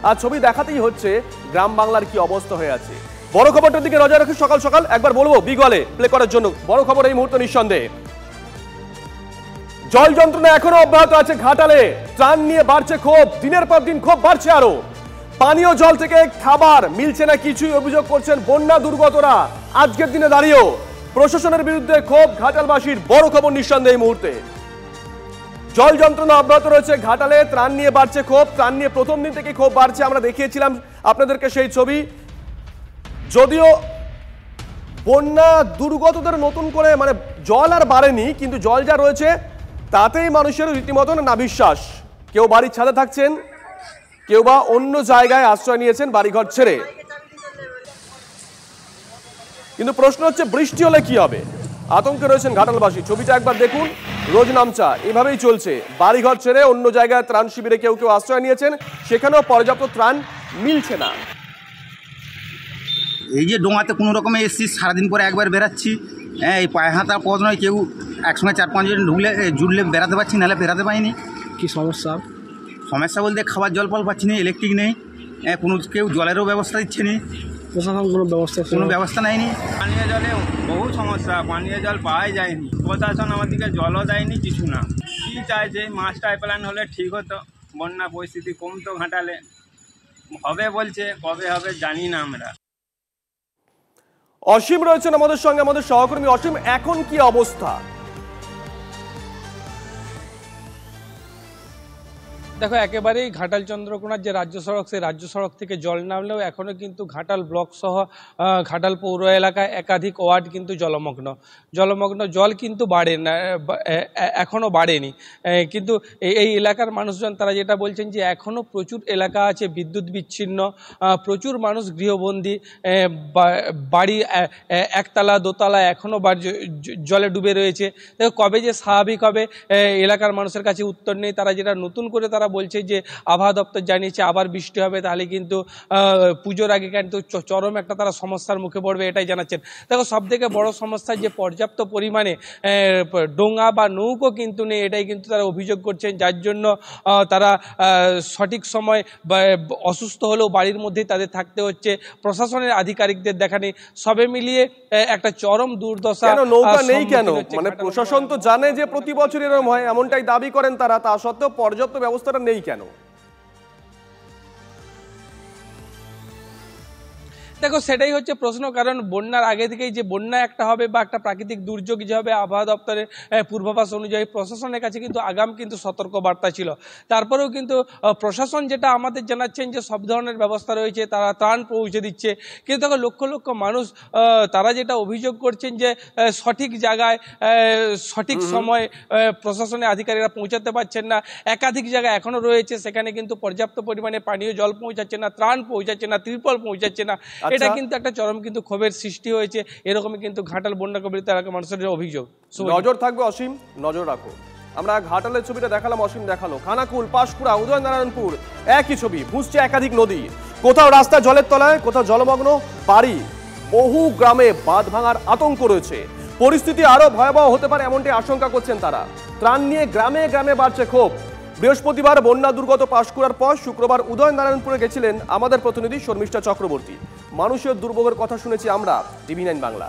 আর ছবি দেখাতেই হচ্ছে গ্রাম বাংলার কি অবস্থা হয়ে আছে। বড় খবরটার দিকে নজর রাখি সকাল সকাল একবার বলবো বিগলে প্লে করার জন্য। বড় খবর এই মুহূর্তে নিঃসন্দেহে জল যন্ত্রণা এখনো অব্যাহত আছে ঘাটালে। ত্রাণ নিয়ে বাড়ছে ক্ষোভ, দিনের পর দিন ক্ষোভ বাড়ছে আরো। পানীয় জল থেকে খাবার মিলছে না কিছুই অভিযোগ করছেন বন্যা দুর্গতরা। আজকের দিনে দাঁড়িয়েও প্রশাসনের বিরুদ্ধে ক্ষোভ ঘাটালবাসীর। বড় খবর নিঃসন্দেহে এই মুহূর্তে জল যন্ত্রণা অব্যাহত রয়েছে ঘাটালে। ত্রাণ নিয়ে বাড়ছে ক্ষোভ, ত্রাণ নিয়ে প্রথম দিন থেকে ক্ষোভ বাড়ছে। আমরা দেখিয়েছিলাম আপনাদেরকে সেই ছবি। যদিও বন্যা দুর্গতদের নতুন করে জল আর বাড়েনি, কিন্তু জল যা রয়েছে তাতেই মানুষের রীতিমতো নাভিশ্বাস। কেউ বাড়ির ছাদে থাকছেন, কেউ বা অন্য জায়গায় আশ্রয় নিয়েছেন বাড়িঘর ছেড়ে। কিন্তু প্রশ্ন হচ্ছে বৃষ্টি হলে কি হবে, আতঙ্কে রয়েছেন ঘাটালবাসী। ছবিটা একবার দেখুন, রোজ নামচা এভাবেই চলছে। বাড়িঘর ছেড়ে অন্য জায়গায় ত্রাণ শিবিরে কেউ কেউ আশ্রয় নিয়েছেন, সেখানেও পর্যাপ্ত ত্রাণ মিলছে না। এই যে ডোঙাতে কোনো রকমে এসছি, সারাদিন পরে একবার বেরাচ্ছি। হ্যাঁ, এই পায়ে হাতা পথ নয়, কেউ একসঙ্গে 4-5 জন জুড়লে বেরাতে পারছি, নাহলে বেরাতে পারিনি। কি সমস্যা? সমস্যা বলতে খাবার জল ফল পাচ্ছি না, ইলেকট্রিক নেই, কোনো কেউ জলেরও ব্যবস্থা দিচ্ছে না, প্রশাসন কোনো ব্যবস্থা নেয়নি। পানীয় জলে বহু সমস্যা, পানীয় জল পাওয়াই যায়নি। প্রশাসন আমাদেরকে জলও দেয়নি, কিছু না। কি চাই যে মাছ পাইপলাইন হলে ঠিক হতো, বন্যা পরিস্থিতি কমতো ঘাটালে। হবে বলছে, কবে হবে জানি না আমরা। অসীম রয়েছেন আমাদের সঙ্গে, আমাদের সহকর্মী অসীম। এখন কি অবস্থা? দেখো, একেবারেই ঘাটাল চন্দ্রকোনার যে রাজ্য সড়ক, সেই রাজ্য সড়ক থেকে জল নামলেও এখনো কিন্তু ঘাটাল ব্লক সহ ঘাটাল পৌর এলাকায় একাধিক ওয়ার্ড কিন্তু জলমগ্ন। জল কিন্তু বাড়ে না, এখনো বাড়েনি। কিন্তু এই এলাকার মানুষজন তারা যেটা বলছেন যে এখনো প্রচুর এলাকা আছে বিদ্যুৎ বিচ্ছিন্ন, প্রচুর মানুষ গৃহবন্দী, বাড়ি একতলা দোতলা এখনো জলে ডুবে রয়েছে। দেখো, কবে যে স্বাভাবিক হবে এলাকার মানুষের কাছে উত্তর নেই। তারা যেটা নতুন করে তারা বলছে যে আবহাওয়া দপ্তর জানিয়েছে আবার বৃষ্টি হবে, তাহলে কিন্তু পুজোর আগে কিন্তু চরম একটা তারা সমস্যার মুখে পড়বে, এটাই জানাচ্ছেন। দেখো, সব থেকে বড় সমস্যা যে পর্যাপ্ত পরিমাণে ডোঙা বা নৌকো কিন্তু নেই, এটাই কিন্তু তারা অভিযোগ করছেন, যার জন্য তারা সঠিক সময় অসুস্থ হলেও বাড়ির মধ্যেই তাদের থাকতে হচ্ছে। প্রশাসনের আধিকারিকদের দেখা নেই, সবে মিলিয়ে একটা চরম দুর্দশা। নৌকা নেই কেন? প্রশাসন তো জানে যে প্রতি বছর এরকম হয়, এমনটাই দাবি করেন তারা, তা সত্ত্বেও পর্যাপ্ত ব্যবস্থাটা নেই কেন? দেখো, সেটাই হচ্ছে প্রশ্ন। কারণ বন্যার আগে থেকেই যে বন্যা একটা হবে বা একটা প্রাকৃতিক দুর্যোগ যে হবে, আবহাওয়া দপ্তরের পূর্বাভাস অনুযায়ী প্রশাসনের কাছে কিন্তু আগাম কিন্তু সতর্ক বার্তা ছিল। তারপরেও কিন্তু প্রশাসন যেটা আমাদের জানাচ্ছেন যে সব ধরনের ব্যবস্থা রয়েছে, তারা ত্রাণ পৌঁছে দিচ্ছে। কিন্তু দেখো, লক্ষ লক্ষ মানুষ তারা যেটা অভিযোগ করছেন যে সঠিক জায়গায় সঠিক সময় প্রশাসনের আধিকারিকরা পৌঁছাতে পারছেন না। একাধিক জায়গা এখনো রয়েছে, সেখানে কিন্তু পর্যাপ্ত পরিমাণে পানীয় জল পৌঁছাচ্ছে না, ত্রাণ পৌঁছাচ্ছে না, ত্রিপল পৌঁছাচ্ছে না। এটা কিন্তু একটা চরম কিন্তু ক্ষোভের সৃষ্টি হয়েছে। এরকমই কিন্তু ঘাটাল বন্যা কবলিত এলাকার মানুষের অভিযোগ। নজর থাকবে অসীম, নজর রাখো। আমরা ঘাটালের ছবিটা দেখালাম, অসীম দেখালো খানাকুল, পাঁশকুড়া, উদয়নারায়ণপুর, একই ছবি। বুঝছে একাধিক নদী, কোথাও রাস্তা জলের তলায়, কোথাও জলমগ্ন বাড়ি। বহু গ্রামে বাঁধ ভাঙার আতঙ্ক রয়েছে। পরিস্থিতি আরো ভয়াবহ হতে পারে এমনটি আশঙ্কা করছেন তারা। ত্রাণ নিয়ে গ্রামে গ্রামে বাড়ছে ক্ষোভ। বৃহস্পতিবার বন্যা দুর্গত পাঁশকুড়ার পর শুক্রবার উদয়নারায়ণপুরে গেছিলেন আমাদের প্রতিনিধি শর্মিষ্ঠা চক্রবর্তী। মানুষের দুর্ভোগের কথা শুনেছি আমরা TV9 বাংলা।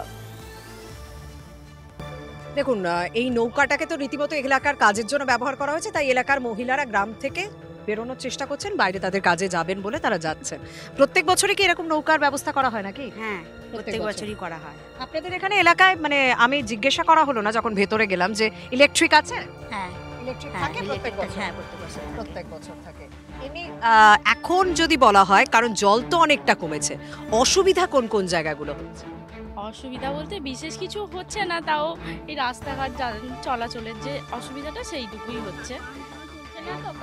দেখুন, এই নৌকাটাকে তো রীতিমতো এলাকার কাজের জন্য ব্যবহার করা হয়েছে, তাই এলাকার মহিলারা গ্রাম থেকে বেরোনোর চেষ্টা করছেন, বাইরে তাদের কাজে যাবেন বলে তারা যাচ্ছেন। প্রত্যেক বছরই কি এরকম নৌকার ব্যবস্থা করা হয় নাকি? হ্যাঁ, প্রত্যেক বছরই করা হয়। আপনাদের এখানে এলাকায় আমি জিজ্ঞাসা করা হলো না যখন ভেতরে গেলাম যে ইলেকট্রিক আছে? হ্যাঁ, ইলেকট্রিক থাকে প্রত্যেক বছর? হ্যাঁ, প্রত্যেক বছর থাকে। এমনি এখন যদি বলা হয়, কারণ জল তো অনেকটা কমেছে, অসুবিধা কোন কোন জায়গাগুলো হচ্ছে? অসুবিধা বলতে বিশেষ কিছু হচ্ছে না, তাও এই রাস্তাঘাট চলাচলের যে অসুবিধাটা সেইটুকুই হচ্ছে।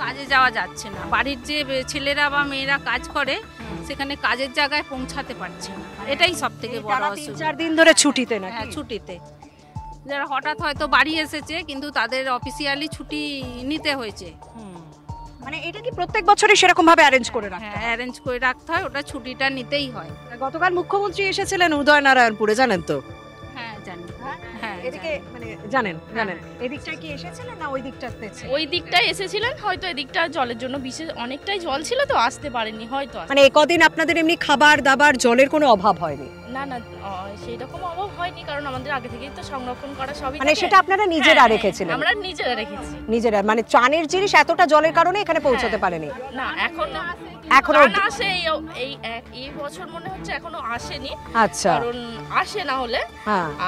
কাজে যাওয়া যাচ্ছে না, বাড়ির যে ছেলেরা বা মেয়েরা কাজ করে সেখানে কাজের জায়গায় পৌঁছাতে পারছে না, এটাই সব থেকে বড় অসুবিধা। 3-4 দিন ধরে ছুটিতে না? হ্যাঁ, ছুটিতে। যারা হঠাৎ হয়তো বাড়ি এসেছে, কিন্তু তাদের অফিসিয়ালি ছুটি নিতে হয়েছে। এটা কি প্রত্যেক বছরই সেরকম ভাবে অ্যারেঞ্জ করে রাখতে হয়? হ্যাঁ, অ্যারেঞ্জ করে রাখতে হয়, ওটা ছুটিটা নিতেই হয়। গতকাল মুখ্যমন্ত্রী এসেছিলেন উদয়নারায়ণপুরে, জানেন তো? হ্যাঁ, জানি। হ্যাঁ, এদিকে মানে জানেন এদিকটায় কি এসেছিলেন না ওই দিকটাতে? ওই দিকটায় এসেছিলেন, হয়তো এদিকটা জলের জন্য বিশেষ অনেকটাই জল ছিল তো আসতে পারেননি হয়তো। মানে কদিন আপনাদের এমনি খাবার দাবার জলের কোনো অভাব হয়নি? না না, সেই রকম অভাব হয়নি, কারণ আমাদের আগে থেকেই তো সংরক্ষণ করা সবই মানে সেটা আপনারা নিজেরা রেখেছিলেন? আমরা নিজেরা রেখেছি। নিজেরা মানে ত্রাণের জিনিস এতটা জলের কারণে এখানে পৌঁছতে পারেনি? না, এখনো আসে, এই বছর মনে হচ্ছে এখনো আসেনি। আচ্ছা, কারণ আসে না হলে।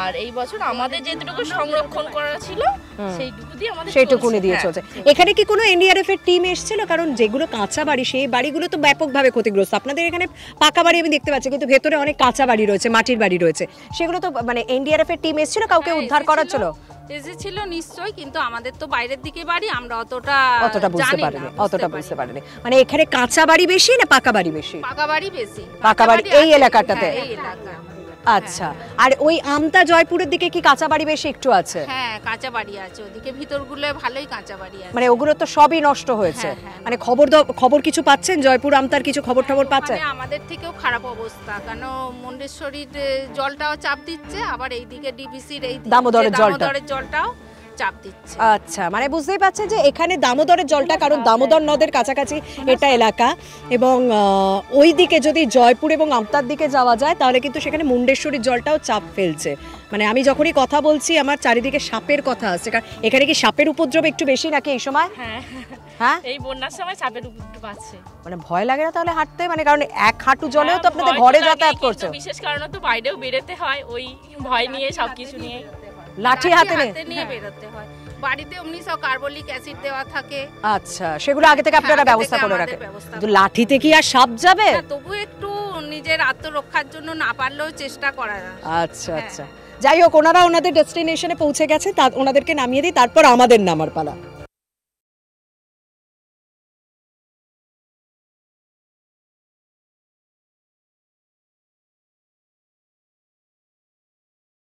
আর এই বছর আমাদের যেটুকু সংরক্ষণ করা ছিল সেইটুকুনি দিয়ে চলছে। এখানে কি কোনো এনডিআরএফ এর টিম এসেছিল? কারণ যেগুলো কাঁচা বাড়ি সেই বাড়িগুলো তো ব্যাপকভাবে ক্ষতিগ্রস্ত। আপনাদের এখানে পাকা বাড়ি আমি দেখতে পাচ্ছি, কিন্তু ভেতরে অনেক কাঁচা বাড়ি রয়েছে, মাটির বাড়ি রয়েছে, সেগুলো তো মানে এনডিআরএফ এর টিম এসেছিল কাউকে উদ্ধার করার জন্য? এসেছিল নিশ্চয়ই, কিন্তু আমাদের তো বাইরের দিকে বাড়ি, আমরা অতটা বুঝতে পারিনি। মানে এখানে কাঁচা বাড়ি বেশি না পাকা বাড়ি বেশি? পাকা বাড়ি বেশি। পাকা বাড়ি এই এলাকাটাতে? আচ্ছা, আর ওই আমতা জয়পুরের দিকে কি কাঁচা বাড়ি বেশি একটু আছে? হ্যাঁ, কাঁচা বাড়ি আছে ওদিকে, ভিতরগুলো ভালোই কাঁচা বাড়ি আছে। মানে ওগুলো তো সবই নষ্ট হয়েছে। মানে খবর কিছু পাচ্ছেন? জয়পুর আমতার কিছু খবর পাচ্ছেন? আমাদের থেকেও খারাপ অবস্থা, কারণ মুন্ডেশ্বরীর জলটাও চাপ দিচ্ছে, আবার এইদিকে ডিবিসির এই দামোদরের জলটাও চাপ দিচ্ছে। আচ্ছা, মানে বুঝতেই পারছেন যে এখানে দামোদরের জলটা, কারণ দামোদর নদের কাছাকাছি এটা এলাকা, এবং ওই দিকে যদি জয়পুর এবং আমতার দিকে যাওয়া যায় তাহলে কিন্তু সেখানে মুন্ডেশ্বরীর জলটাও চাপ ফেলছে। মানে আমি যখনই কথা বলছি আমার চারিদিকে সাপের কথা আসছে। কারণ এখানে কি সাপের উপদ্রব একটু বেশি নাকি এই সময়? হ্যাঁ, এই বন্যার সময় সাপের উপদ্রব আছে। মানে ভয় লাগে না তাহলে হাঁটতে? মানে কারণ এক হাঁটু জলেও তো আপনাদের ঘরে যাতায়াত করছে। বিশেষ কারণে তো বাইরেও বেরোতে হয়, ওই ভয় নিয়ে সবকিছু নিয়ে লাঠি হাতে নিয়ে বেরোতে হয়। বাড়িতে এমনি সব কার্বলিক অ্যাসিড দেওয়া থাকে। আচ্ছা, সেগুলো আগে থেকে আপনারা ব্যবস্থা করে রাখেন। কিন্তু লাঠিতে কি আর সাপ যাবে? তবু একটু নিজের আত্মরক্ষার জন্য না পারলেও চেষ্টা করা যায়। আচ্ছা আচ্ছা, যাই হোক, ওনারা ওনাদের ডেস্টিনেশনে পৌঁছে গেছে, ওনাদেরকে নামিয়ে দিই, তারপর আমাদের নামার পালা।